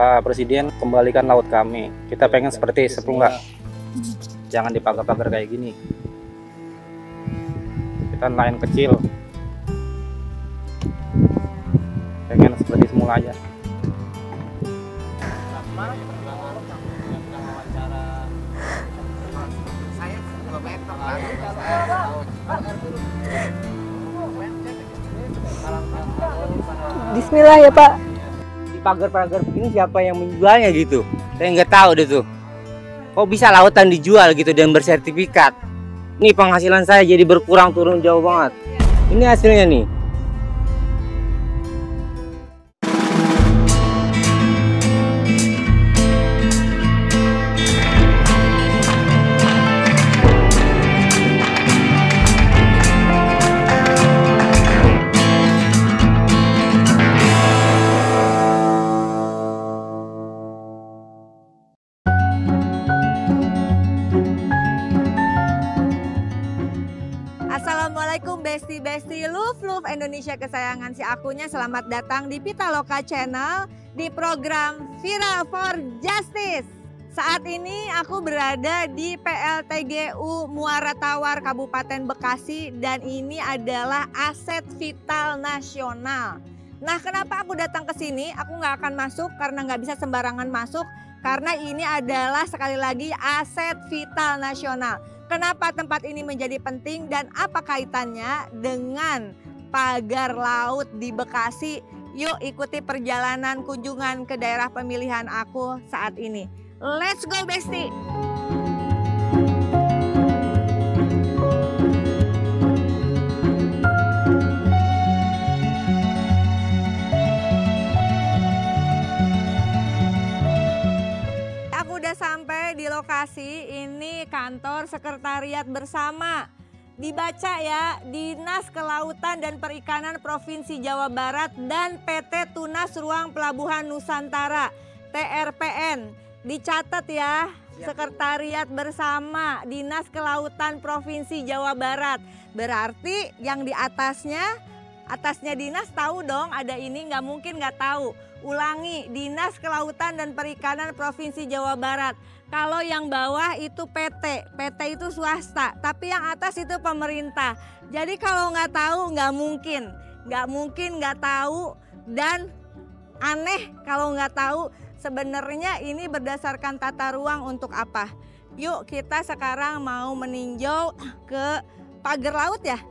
Pak Presiden kembalikan laut kami. Kita pengen seperti sebelumnya. Jangan dipagar-pagar kayak gini. Kita nelayan kecil. Pengen seperti semula aja. Bismillah ya Pak. Di pagar-pagar begini siapa yang menjualnya gitu? Saya nggak tahu deh tuh. Kok bisa lautan dijual gitu dan bersertifikat? Nih penghasilan saya jadi berkurang turun jauh banget. Ini hasilnya nih. Assalamualaikum besti-besti Love Indonesia kesayangan si akunya. Selamat datang di Pitaloka Channel di program Viral for Justice. Saat ini aku berada di PLTGU Muara Tawar Kabupaten Bekasi dan ini adalah aset vital nasional. Nah, kenapa aku datang ke sini? Aku nggak akan masuk karena nggak bisa sembarangan masuk karena ini adalah sekali lagi aset vital nasional. Kenapa tempat ini menjadi penting dan apa kaitannya dengan pagar laut di Bekasi? Yuk ikuti perjalanan kunjungan ke daerah pemilihan aku saat ini. Let's go Besti! Sampai di lokasi ini kantor sekretariat bersama. Dibaca ya, Dinas Kelautan dan Perikanan Provinsi Jawa Barat dan PT Tunas Ruang Pelabuhan Nusantara TRPN. Dicatat ya, sekretariat bersama Dinas Kelautan Provinsi Jawa Barat. Berarti yang di atasnya dinas tahu dong ada ini, nggak mungkin nggak tahu. Ulangi, Dinas Kelautan dan Perikanan Provinsi Jawa Barat. Kalau yang bawah itu PT itu swasta, tapi yang atas itu pemerintah. Jadi kalau nggak tahu nggak mungkin nggak tahu dan aneh kalau nggak tahu. Sebenarnya ini berdasarkan tata ruang untuk apa? Yuk kita sekarang mau meninjau ke pagar laut ya.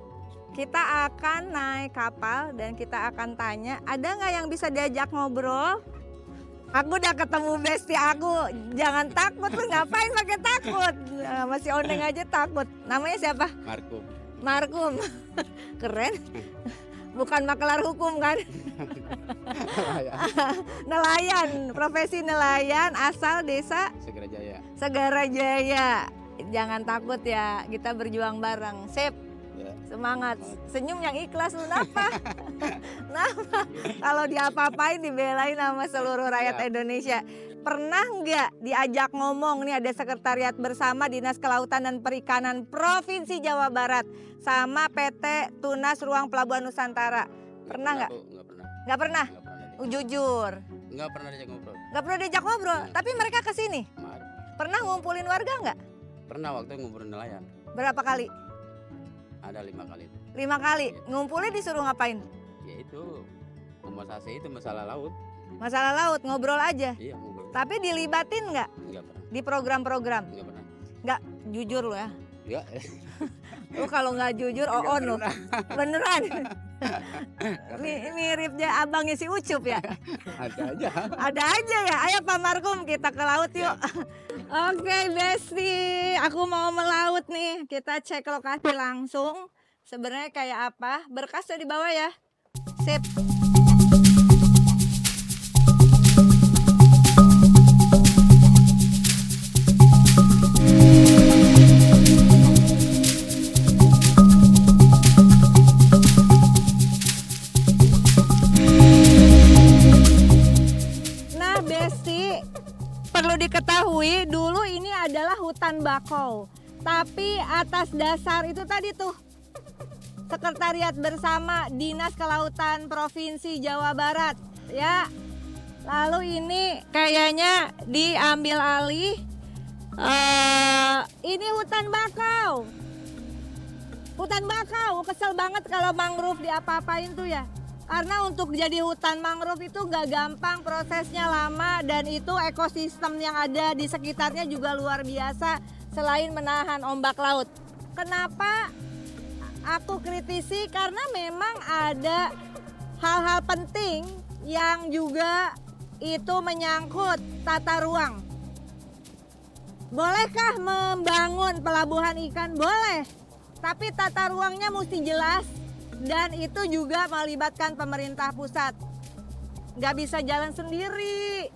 Kita akan naik kapal dan kita akan tanya, ada nggak yang bisa diajak ngobrol? Aku udah ketemu besti aku, jangan takut, lu ngapain pakai takut? Masih oneng aja takut. Namanya siapa? Markum. Keren. Bukan makelar hukum kan? Nelayan, profesi nelayan, asal desa? Segarajaya. Jangan takut ya, kita berjuang bareng. Sip. Semangat, senyum yang ikhlas lu napa? Kalau diapa-apain dibelain sama seluruh rakyat Indonesia. Pernah nggak diajak ngomong nih ada sekretariat bersama Dinas Kelautan dan Perikanan Provinsi Jawa Barat sama PT Tunas Ruang Pelabuhan Nusantara? Pernah nggak? Nggak pernah. Jujur. Nggak pernah diajak ngobrol. Nggak pernah diajak ngobrol. Tapi mereka kesini. Pernah ngumpulin warga nggak? Pernah waktu ngumpulin nelayan. Berapa kali? Ada 5 kali. 5 kali. Ngumpulin disuruh ngapain? Ya itu konversasi itu masalah laut. Masalah laut, ngobrol aja. Iya ngobrol. Tapi dilibatin nggak? Nggak pernah. Di program-program? Nggak pernah. Nggak, jujur lo ya. Nggak. Lu kalau nggak jujur, oon lo. Beneran. Miripnya abangnya si Ucup ya. Ada aja. Ada aja ya. Ayo Pak Markum kita ke laut yuk. Oke Besti, aku mau melaut nih. Kita cek lokasi langsung. Sebenarnya kayak apa? Berkas udah dibawa ya. Sip. Perlu diketahui dulu ini adalah hutan bakau, tapi atas dasar itu tadi tuh sekretariat bersama Dinas Kelautan Provinsi Jawa Barat ya. Lalu ini kayaknya diambil alih. Ini hutan bakau. Hutan bakau, kesel banget kalau mangrove diapa-apain tuh ya. Karena untuk jadi hutan mangrove itu gak gampang, prosesnya lama, dan itu ekosistem yang ada di sekitarnya juga luar biasa selain menahan ombak laut. Kenapa aku kritisi? Karena memang ada hal-hal penting yang juga itu menyangkut tata ruang. Bolehkah membangun pelabuhan ikan? Boleh, tapi tata ruangnya mesti jelas. Dan itu juga melibatkan pemerintah pusat. Nggak bisa jalan sendiri.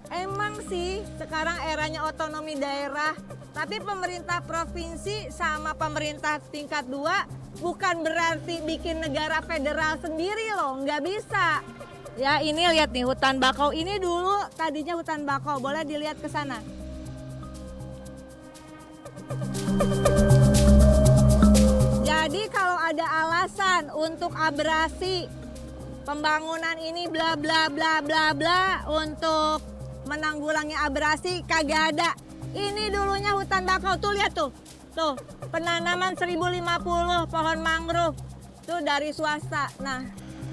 Emang sih sekarang eranya otonomi daerah. Tapi pemerintah provinsi sama pemerintah tingkat 2 bukan berarti bikin negara federal sendiri loh. Nggak bisa. Ya ini lihat nih hutan bakau. Ini dulu tadinya hutan bakau. Boleh dilihat ke sana. Jadi kalau ada alasan untuk abrasi pembangunan ini bla bla bla bla bla untuk menanggulangi abrasi, kagak ada. Ini dulunya hutan bakau, tuh lihat tuh. Tuh, penanaman 1050 pohon mangrove. Tuh dari swasta. Nah,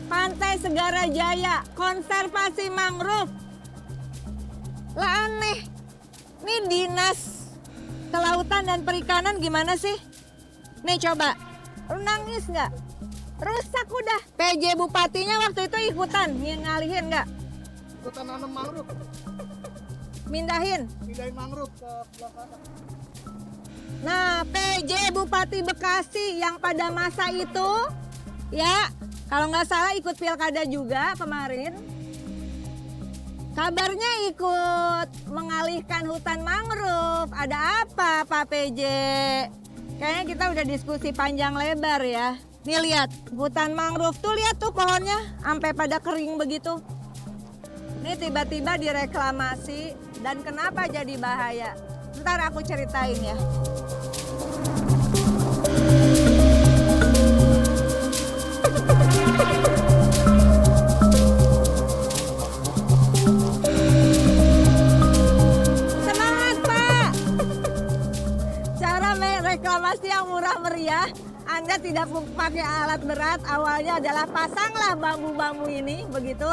Pantai Segara Jaya, konservasi mangrove. Lah aneh. Ini Dinas Kelautan dan Perikanan gimana sih? Nih coba. Lu nangis nggak? Rusak udah. PJ Bupatinya waktu itu ikutan ngalihin nggak? Ikutan nanam mangrove. Mindahin Mangrove ke sebelah sana. Nah, PJ Bupati Bekasi yang pada masa itu, ya, kalau nggak salah ikut pilkada juga kemarin. Kabarnya ikut mengalihkan hutan mangrove. Ada apa, Pak PJ? Kayaknya kita udah diskusi panjang lebar ya. Nih lihat, hutan mangrove tuh lihat tuh pohonnya sampai pada kering begitu. Ini tiba-tiba direklamasi dan kenapa jadi bahaya? Ntar aku ceritain ya. Semangat Pak! Cara reklamasi yang murah meriah. Anda tidak pakai alat berat, awalnya adalah pasanglah bambu-bambu ini, begitu.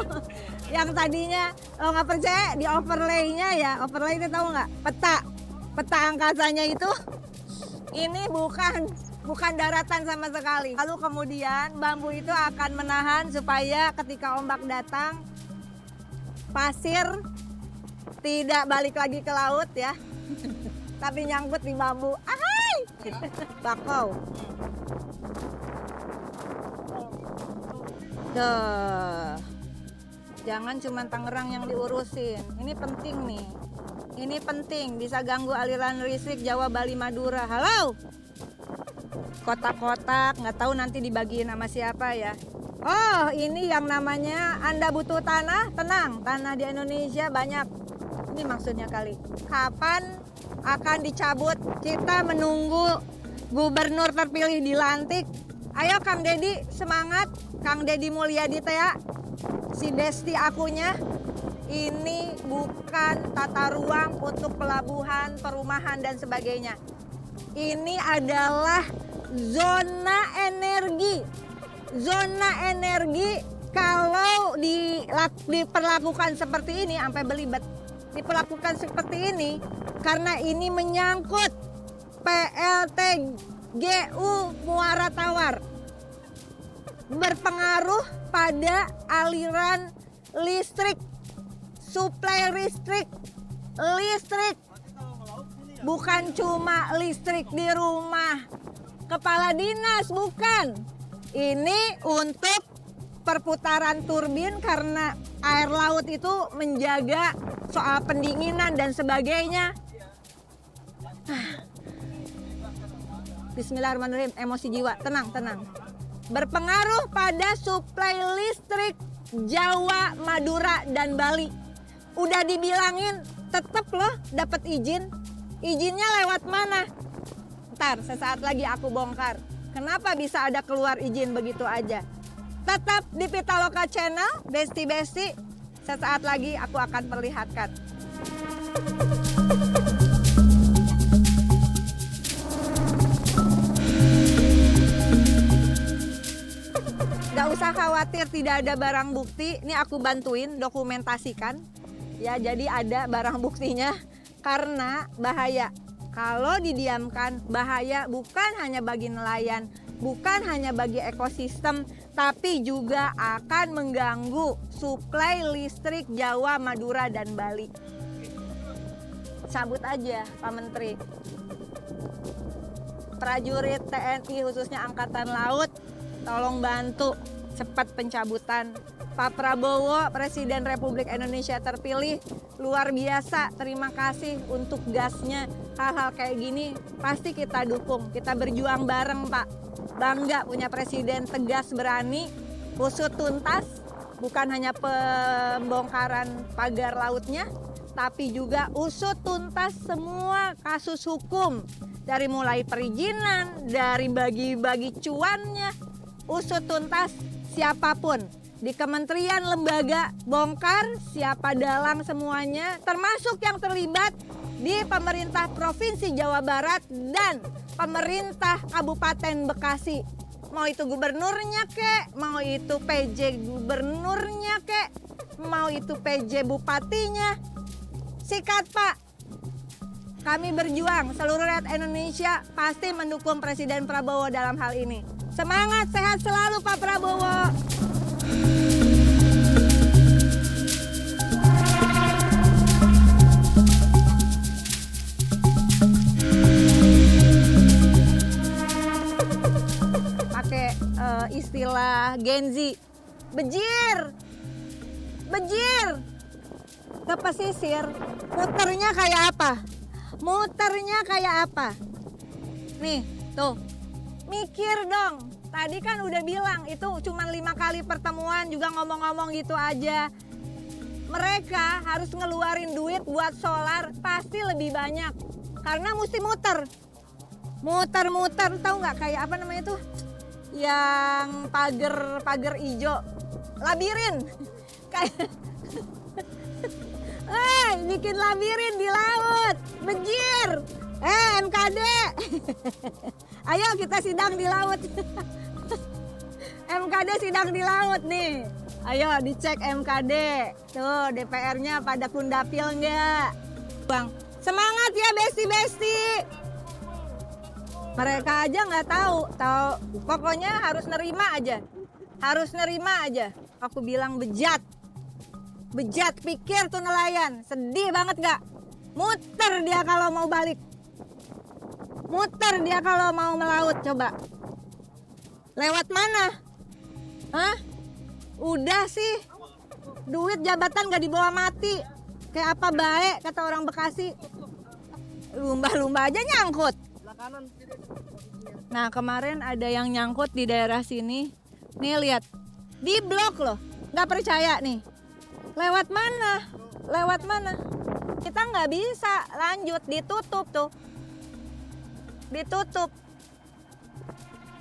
Yang tadinya, kalau nggak percaya, di overlay-nya ya, overlay itu tahu nggak? Peta angkasanya itu, ini bukan daratan sama sekali. Lalu kemudian bambu itu akan menahan supaya ketika ombak datang, pasir tidak balik lagi ke laut ya, tapi nyangkut di bambu. Ahai! Bakau. Tuh. Jangan cuma Tangerang yang diurusin. Ini penting nih. Ini penting, bisa ganggu aliran listrik Jawa, Bali, Madura. Halo? Kotak-kotak, nggak tahu nanti dibagiin sama siapa ya. Oh, ini yang namanya Anda butuh tanah, tenang. Tanah di Indonesia banyak. Ini maksudnya kali. Kapan akan dicabut? Kita menunggu gubernur terpilih dilantik. Ayo Kang Dedi, semangat. Kang Dedi Mulyadi teh ya. Si besti akunya, ini bukan tata ruang untuk pelabuhan, perumahan dan sebagainya. Ini adalah zona energi. Zona energi kalau diperlakukan seperti ini sampai belibet. Diperlakukan seperti ini karena ini menyangkut PLTGU Muara Tawar. Berpengaruh pada aliran listrik, suplai listrik. Bukan cuma listrik di rumah kepala dinas, bukan. Ini untuk perputaran turbin karena air laut itu menjaga soal pendinginan dan sebagainya. Bismillahirrahmanirrahim, emosi jiwa, tenang. Berpengaruh pada suplai listrik Jawa, Madura, dan Bali. Udah dibilangin tetep loh dapat izin. Izinnya lewat mana? Ntar sesaat lagi aku bongkar. Kenapa bisa ada keluar izin begitu aja? Tetap di Pitaloka Channel, Besti-Besti. Sesaat lagi aku akan perlihatkan. Gak usah khawatir tidak ada barang bukti, ini aku bantuin dokumentasikan. Ya, jadi ada barang buktinya karena bahaya. Kalau didiamkan bahaya bukan hanya bagi nelayan, bukan hanya bagi ekosistem, tapi juga akan mengganggu suplai listrik Jawa, Madura, dan Bali. Cabut aja Pak Menteri. Prajurit TNI khususnya Angkatan Laut, tolong bantu cepat pencabutan. Pak Prabowo, Presiden Republik Indonesia terpilih, luar biasa. Terima kasih untuk gasnya. Hal-hal kayak gini pasti kita dukung. Kita berjuang bareng, Pak. Bangga punya presiden tegas, berani, usut tuntas. Bukan hanya pembongkaran pagar lautnya, tapi juga usut tuntas semua kasus hukum. Dari mulai perizinan, dari bagi-bagi cuannya, usut tuntas siapapun. Di kementerian, lembaga, bongkar, siapa dalang semuanya, termasuk yang terlibat di pemerintah Provinsi Jawa Barat dan pemerintah Kabupaten Bekasi. Mau itu gubernurnya kek, mau itu PJ gubernurnya kek, mau itu PJ bupatinya. Sikat Pak, kami berjuang, seluruh rakyat Indonesia pasti mendukung Presiden Prabowo dalam hal ini. Semangat, sehat selalu Pak Prabowo. Pakai istilah Gen Z, bejir, bejir. Ke pesisir, muternya kayak apa? Muternya kayak apa? Nih, tuh. Mikir dong. Tadi kan udah bilang itu cuma 5 kali pertemuan juga ngomong-ngomong gitu aja. Mereka harus ngeluarin duit buat solar pasti lebih banyak. Karena mesti muter. Muter-muter, tahu nggak kayak apa namanya tuh? Yang pagar ijo. Labirin. Kayak bikin labirin di laut. Bejir. MKD. Ayo kita sidang di laut. MKD sidang di laut nih. Ayo dicek MKD. Tuh DPR-nya pada kundapil nggak? Bang, semangat ya besti-besti. Mereka aja nggak tahu. Pokoknya harus nerima aja. Harus nerima aja. Aku bilang bejat. Bejat, pikir tuh nelayan. Sedih banget nggak? Muter dia kalau mau balik. Muter dia kalau mau melaut, coba. Lewat mana? Hah? Udah sih. Duit jabatan gak dibawa mati. Kayak apa baik, kata orang Bekasi. Lumba-lumba aja nyangkut. Nah, kemarin ada yang nyangkut di daerah sini. Nih lihat. Di blok loh. Gak percaya nih. Lewat mana? Lewat mana? Kita nggak bisa lanjut, ditutup tuh. Ditutup.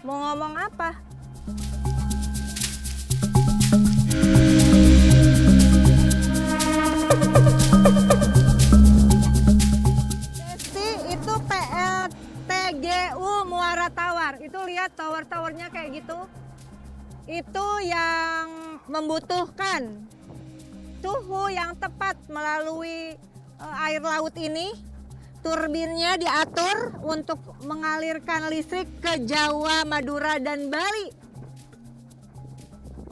Mau ngomong apa? Besti itu PLTGU Muara Tawar. Itu lihat tower-towernya kayak gitu. Itu yang membutuhkan suhu yang tepat melalui air laut ini. Turbinnya diatur untuk mengalirkan listrik ke Jawa, Madura, dan Bali.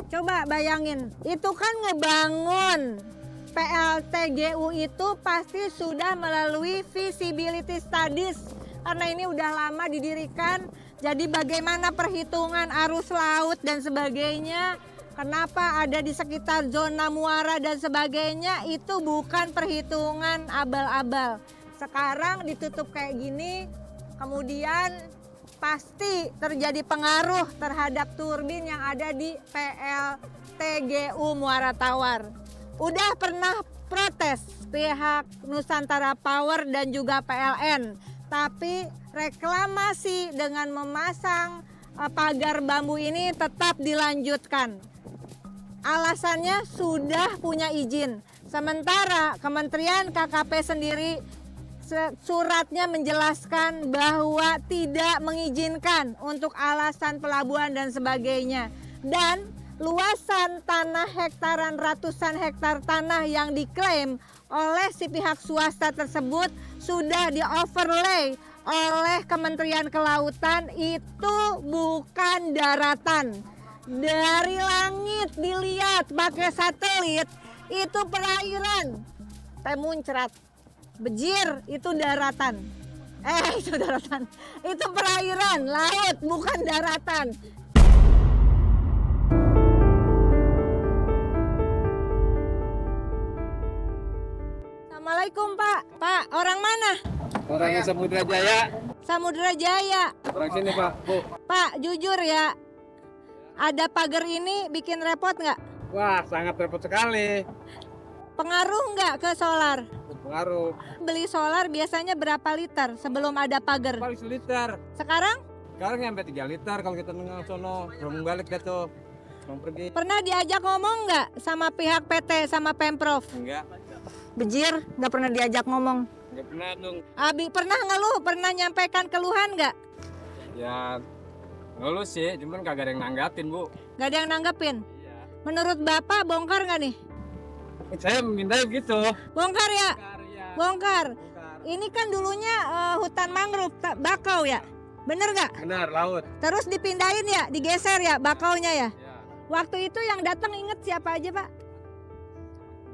Coba bayangin, itu kan ngebangun PLTGU itu pasti sudah melalui feasibility studies. Karena ini udah lama didirikan, jadi bagaimana perhitungan arus laut dan sebagainya, kenapa ada di sekitar zona muara dan sebagainya, itu bukan perhitungan abal-abal. Sekarang ditutup kayak gini, kemudian pasti terjadi pengaruh terhadap turbin yang ada di PLTGU Muara Tawar. Udah pernah protes pihak Nusantara Power dan juga PLN, tapi reklamasi dengan memasang pagar bambu ini tetap dilanjutkan. alasannya sudah punya izin. Sementara Kementerian KKP sendiri suratnya menjelaskan bahwa tidak mengizinkan untuk alasan pelabuhan dan sebagainya. Dan luasan tanah hektaran, ratusan hektar tanah yang diklaim oleh si pihak swasta tersebut sudah di-overlay oleh Kementerian Kelautan, itu bukan daratan. Dari langit dilihat pakai satelit itu perairan. Muncrat. Bejir itu daratan. Itu daratan. Itu perairan, laut, bukan daratan. Assalamualaikum Pak. Pak, orang mana? Orangnya Samudra Jaya. Samudra Jaya. Orang sini Pak, Bu. Pak, jujur ya, ada pagar ini bikin repot nggak? Wah, sangat repot sekali. Pengaruh nggak ke solar? Pengaruh. Beli solar biasanya berapa liter sebelum ada pagar? Paling seliter. Sekarang? Sekarang sampai 3 liter kalau kita nengah sono. Belum balik dah tuh. Mau pergi. Pernah diajak ngomong nggak sama pihak PT, sama Pemprov? Enggak. Bejir, nggak pernah diajak ngomong. Enggak pernah dong. Abi, pernah ngeluh? Pernah nyampaikan keluhan nggak? Ya, ngeluh sih, cuman kagak ada yang nanggapin, Bu. Nggak ada yang nanggepin? Iya. Menurut Bapak bongkar nggak nih? Saya minta gitu. Bongkar ya? Karya. Bongkar. Ini kan dulunya hutan mangrove, bakau ya? Bener nggak? Benar, laut. Terus dipindahin ya, digeser ya bakaunya ya? Ya. Waktu itu yang datang inget siapa aja Pak?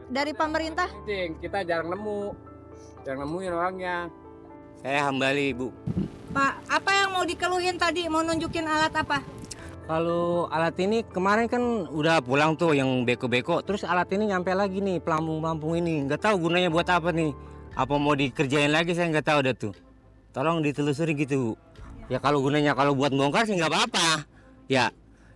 Dari pemerintah? Penting, kita jarang nemu. Jarang nemuin orangnya. Saya Hambali, Bu. Pak, apa yang mau dikeluhin tadi? Mau nunjukin alat apa? Kalau alat ini kemarin kan udah pulang tuh yang beko-beko, terus alat ini nyampe lagi nih pelampung-pelampung ini. Nggak tahu gunanya buat apa nih. Apa mau dikerjain lagi saya nggak tahu dah tuh. Tolong ditelusuri gitu. Ya kalau gunanya kalau buat bongkar sih nggak apa-apa. Ya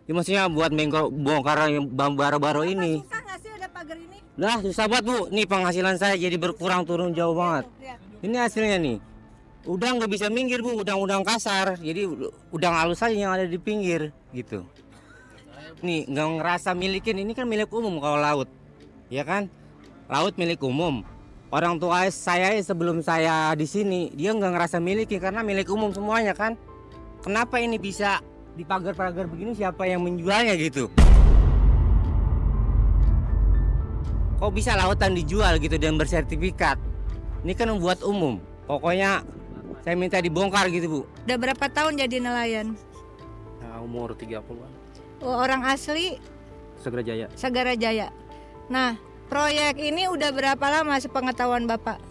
maksudnya buat bongkar yang baru-baru ini. Susah nggak sih ada pagar ini? Nah susah banget Bu. Nih penghasilan saya jadi berkurang turun jauh banget. Ini hasilnya nih. Udang nggak bisa minggir Bu, udang-udang kasar. Jadi udang halus aja yang ada di pinggir gitu. Nih nggak ngerasa milikin, ini kan milik umum kalau laut, ya kan? Laut milik umum. Orang tua saya sebelum saya di sini dia nggak ngerasa miliki karena milik umum semuanya kan. Kenapa ini bisa di pagar-pagar begini? Siapa yang menjualnya gitu? Kok bisa lautan dijual gitu dan bersertifikat? Ini kan membuat umum. Pokoknya saya minta dibongkar gitu Bu. Udah berapa tahun jadi nelayan? Nah, umur 30-an. Oh, orang asli Segera Jaya. Sagara Jaya. Nah, proyek ini udah berapa lama sepengetahuan Bapak?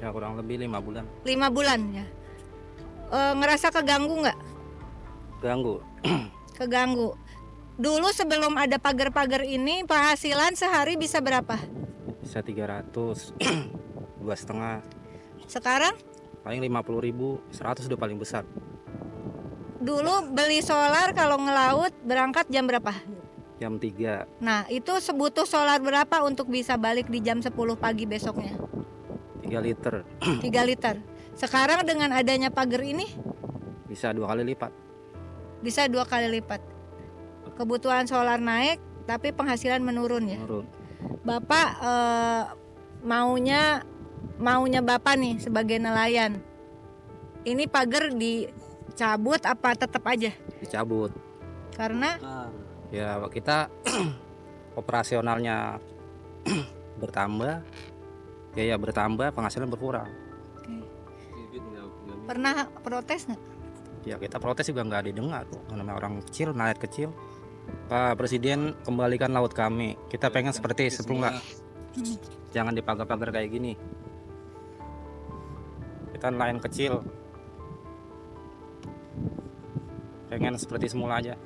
Ya kurang lebih 5 bulan. 5 bulan ya. Ngerasa keganggu nggak? Ganggu. Keganggu. Dulu sebelum ada pagar-pagar ini penghasilan sehari bisa berapa? Bisa 300, 2,5. Sekarang? Paling 50.000, 100 udah paling besar. Dulu beli solar kalau ngelaut berangkat jam berapa? Jam 3, Nah itu sebutuh solar berapa untuk bisa balik di jam 10 pagi besoknya? 3 liter. 3 liter. Sekarang dengan adanya pagar ini Bisa 2 kali lipat. bisa 2 kali lipat. Kebutuhan solar naik tapi penghasilan menurun ya. Menurun. Bapak maunya Bapak nih sebagai nelayan, ini pagar dicabut apa tetap aja? Dicabut. Karena Ya kita operasionalnya bertambah. Ya bertambah, penghasilan berkurang. pernah protes nggak? Ya kita protes juga nggak didengar. Namanya orang kecil, nelayan kecil. Pak Presiden, kembalikan laut kami. Kita pengen seperti sebelumnya. Jangan dipagar-pagar kayak gini. Kita nelayan kecil. Pengen seperti semula aja.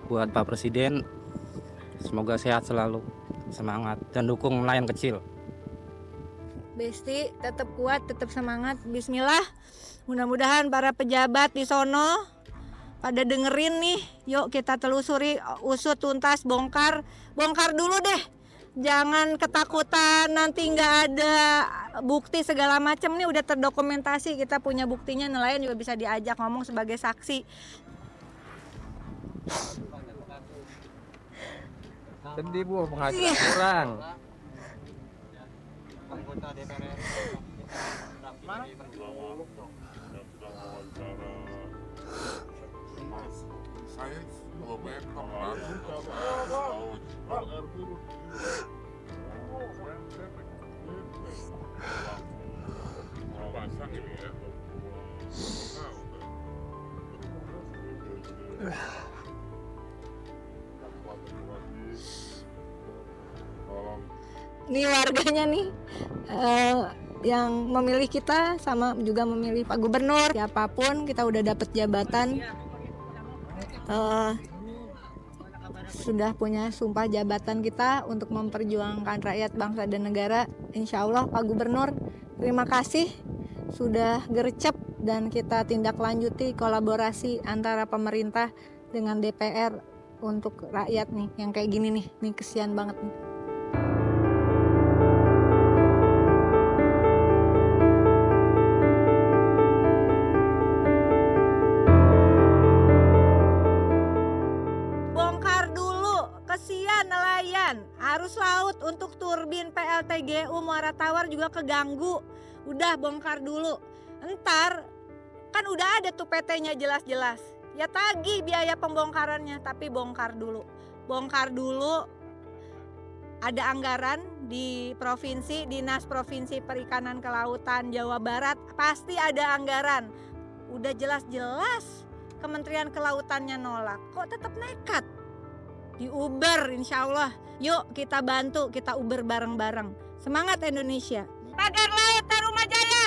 Buat Pak Presiden, semoga sehat selalu, semangat, dan dukung nelayan kecil. Besti tetap kuat, tetap semangat. Bismillah. Mudah-mudahan para pejabat di sono pada dengerin nih. Yuk kita telusuri, usut tuntas, bongkar dulu deh. Jangan ketakutan nanti nggak ada bukti segala macam. Nih udah terdokumentasi, kita punya buktinya. Nelayan juga bisa diajak ngomong sebagai saksi. Sedih Bu, penghasilan kurang. Ini warganya nih yang memilih kita sama juga memilih Pak Gubernur. Siapapun kita udah dapet jabatan, sudah punya sumpah jabatan kita untuk memperjuangkan rakyat, bangsa dan negara. Insya Allah Pak Gubernur, terima kasih sudah gercep dan kita tindak lanjuti kolaborasi antara pemerintah dengan DPR untuk rakyat nih yang kayak gini nih kesian banget nih. Kesian nelayan, arus laut untuk turbin PLTGU Muara Tawar juga keganggu. Udah bongkar dulu. Entar kan udah ada tuh PT-nya jelas-jelas. Ya tagih biaya pembongkarannya, tapi bongkar dulu. Bongkar dulu. Ada anggaran di provinsi, Dinas Provinsi Perikanan Kelautan Jawa Barat, pasti ada anggaran. Udah jelas-jelas Kementerian Kelautannya nolak. Kok tetap nekat? Di Uber insya Allah. Yuk kita bantu, kita Uber bareng-bareng. Semangat Indonesia. Pagar Laut Tarumajaya.